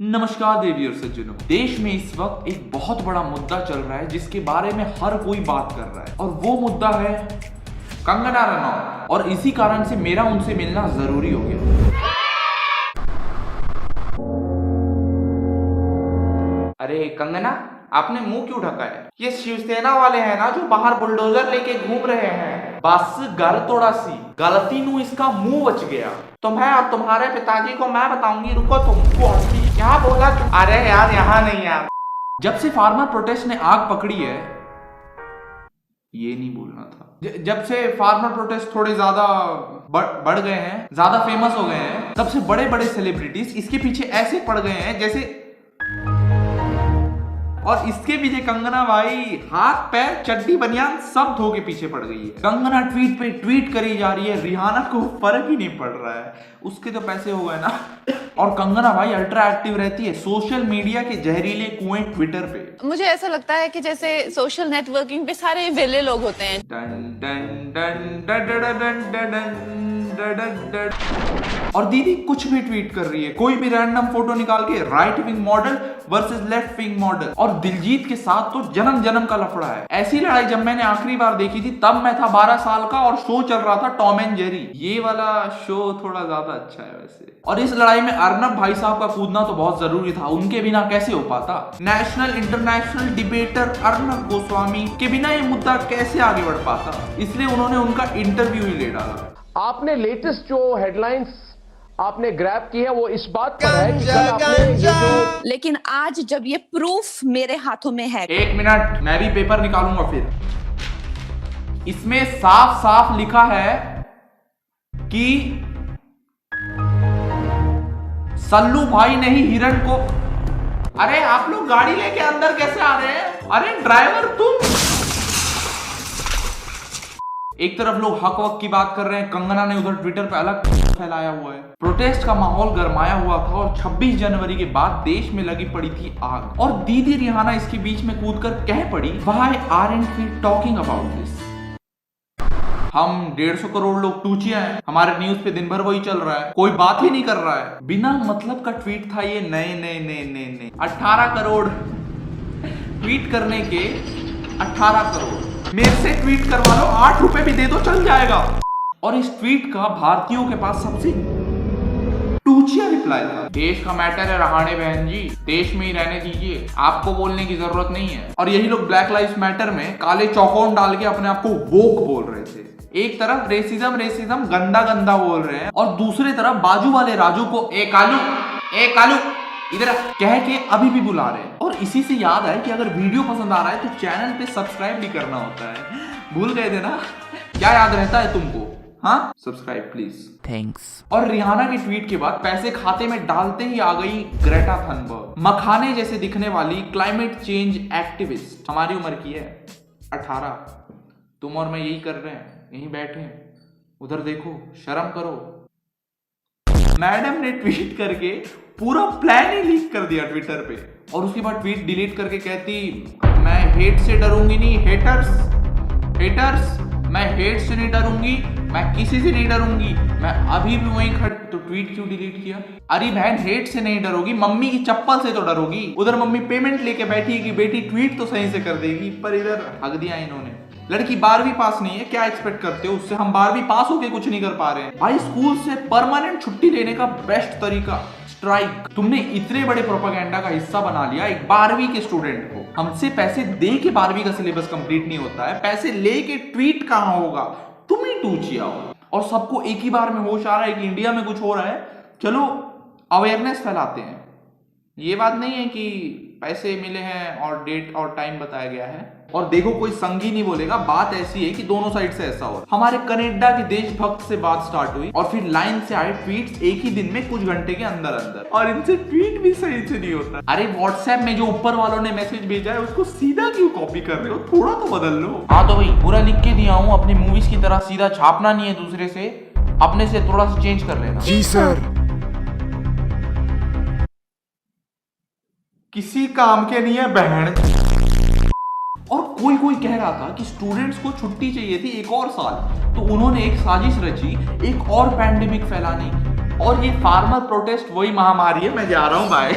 नमस्कार देवी और सज्जनों। देश में इस वक्त एक बहुत बड़ा मुद्दा चल रहा है जिसके बारे में हर कोई बात कर रहा है और वो मुद्दा है कंगना रनौत। और इसी कारण से मेरा उनसे मिलना जरूरी हो गया। अरे कंगना, आपने मुंह क्यों ढका है? ये शिवसेना वाले हैं ना जो बाहर बुलडोजर लेके घूम रहे हैं। बस घर थोड़ा सी गलती नू इसका मुंह बच गया। तुम्हें और तुम्हारे पिताजी को मैं बताऊंगी। रुको तुमको क्या बोला तुम? अरे यार यहाँ नहीं यार। जब से फार्मर प्रोटेस्ट ने आग पकड़ी है, ये नहीं बोलना था। जब से फार्मर प्रोटेस्ट थोड़े ज्यादा बढ़ गए हैं, ज्यादा फेमस हो गए हैं, तब से बड़े बड़े सेलिब्रिटीज इसके पीछे ऐसे पड़ गए हैं जैसे, और इसके पीछे कंगना भाई हाथ पैर चड्डी बनियान सब धो के पीछे पड़ गई है। कंगना ट्वीट पे ट्वीट करी जा रही है, रिहाना को फर्क ही नहीं पड़ रहा है, उसके तो पैसे हो गए ना। और कंगना भाई अल्ट्रा एक्टिव रहती है सोशल मीडिया के जहरीले कुएं ट्विटर पे। मुझे ऐसा लगता है कि जैसे सोशल नेटवर्किंग पे सारे वेले लोग होते हैं। और दीदी कुछ भी ट्वीट कर रही है, कोई भी रैंडम फोटो निकाल के, right wing model versus left wing model. और दिलजीत के साथ तो जन्म जन्म का लफड़ा है। ऐसी लड़ाई जब मैंने आखिरी बार देखी थी तब मैं था 12 साल का और शो चल रहा था टॉम एंड जेरी। ये वाला शो थोड़ा ज्यादा अच्छा है वैसे। और इस लड़ाई में अर्नब भाई साहब का कूदना तो बहुत जरूरी था, उनके बिना कैसे हो पाता। National international debater Arnab Goswami के बिना ये मुद्दा कैसे आगे बढ़ पाता, इसलिए उन्होंने उनका इंटरव्यू ही ले डाला। आपने लेटेस्ट जो हेडलाइंस आपने ग्रैब की है वो इस बात पर है कि कल आपने ये जो, लेकिन आज जब ये प्रूफ मेरे हाथों में है। एक मिनट, मैं भी पेपर निकालूंगा। फिर इसमें साफ साफ लिखा है कि सल्लू भाई ने ही हिरण को। अरे आप लोग गाड़ी लेके अंदर कैसे आ रहे हैं? अरे ड्राइवर तुम। एक तरफ लोग हक वक की बात कर रहे हैं, कंगना ने उधर ट्विटर पे अलग फैलाया हुआ है। प्रोटेस्ट का माहौल गरमाया हुआ था और 26 जनवरी के बाद देश में लगी पड़ी थी आग। और दीदी रिहाना इसके बीच में कूदकर कह पड़ी, why aren't we talking about this? हम 150 करोड़ लोग टूचिया हैं, हमारे न्यूज पे दिन भर वही चल रहा है, कोई बात ही नहीं कर रहा है। बिना मतलब का ट्वीट था ये। नए नए नए नए नए 18 करोड़ ट्वीट करने के 18 करोड़ मेरे से ट्वीट करवा लो, 8 रुपए भी दे दो चल जाएगा। और इस ट्वीट का भारतीयों के पास सबसे टूचिया रिप्लाई था, देश का मैटर है रहाणे बहन जी, देश में ही रहने दीजिए, आपको बोलने की जरूरत नहीं है। और यही लोग ब्लैक लाइव्स मैटर में काले चौकोन डाल के अपने आप को वोक बोल रहे थे। एक तरफ रेसिज्म गंदा गंदा बोल रहे हैं और दूसरी तरफ बाजू वाले राजू को ए कालू इधर कह के अभी भी बुला रहे हैं। और इसी से याद है कि अगर वीडियो पसंद आ रहा है तो चैनल पे सब्सक्राइब भी करना होता है। भूल गए थे ना? क्या याद रहता है तुमको? हाँ, सब्सक्राइब प्लीज, थैंक्स। और रिहाना की ट्वीट के बाद पैसे खाते में डालते ही आ गई ग्रेटा थनबर्ग, मखाने जैसे दिखने वाली क्लाइमेट चेंज एक्टिविस्ट। हमारी उम्र की है 18। तुम और मैं यही कर रहे हैं, यहीं बैठे हैं। उधर देखो, शर्म करो। मैडम ने ट्वीट करके पूरा प्लान ही लीक कर दिया ट्विटर पे। और उसके बाद ट्वीट डिलीट करके कहती, मैं हेट से डरूंगी नहीं, हेटर्स मैं हेट से नहीं डरूंगी, मैं किसी से नहीं डरूंगी, मैं अभी भी वहीं खड़। तो ट्वीट क्यों डिलीट किया? अरे बहन, हेट से नहीं डरोगी, मम्मी की चप्पल से तो डरोगी। उधर मम्मी पेमेंट लेके बैठी कि बेटी ट्वीट तो सही से कर देगी, पर इधर हक दिया इन्होंने। लड़की 12वीं पास नहीं है, क्या एक्सपेक्ट करते हो उससे? हम 12वीं पास होके कुछ नहीं कर पा रहे हैं भाई। स्कूल से परमानेंट छुट्टी लेने का बेस्ट तरीका स्ट्राइक। तुमने इतने बड़े प्रोपेगेंडा का हिस्सा बना लिया एक 12वीं के स्टूडेंट को। हमसे पैसे दे के 12वीं का सिलेबस कंप्लीट नहीं होता है, पैसे लेके ट्वीट कहां होगा? तुम ही टूचिया हो। और सबको एक ही बार में होश आ रहा है कि इंडिया में कुछ हो रहा है, चलो अवेयरनेस फैलाते हैं। ये बात नहीं है कि पैसे मिले हैं और डेट और टाइम बताया गया है। और देखो, कोई संगी नहीं बोलेगा। बात ऐसी है कि दोनों साइड से ऐसा हो। हमारे कनाडा के देशभक्त से बात स्टार्ट हुई और फिर लाइन से आए ट्वीट्स एक ही दिन में, कुछ घंटे के अंदर। और इनसे ट्वीट भी सही से नहीं होता। अरे व्हाट्सएप में जो ऊपर वालों ने मैसेज भेजा है उसको सीधा क्यों कॉपी कर रहे हो? थोड़ा तो बदल लो। हाँ तो भाई, पूरा लिख के दिया हूँ, अपनी मूवीज की तरह सीधा छापना नहीं है दूसरे से, अपने से थोड़ा सा चेंज कर लेना। जी सर। किसी काम के नहीं है बहन। और कोई कह रहा था कि स्टूडेंट्स को छुट्टी चाहिए थी एक और साल, तो उन्होंने एक साजिश रची एक और पैंडेमिक फैलाने। और ये फार्मर प्रोटेस्ट वही महामारी है। मैं जा रहा हूं, बाय।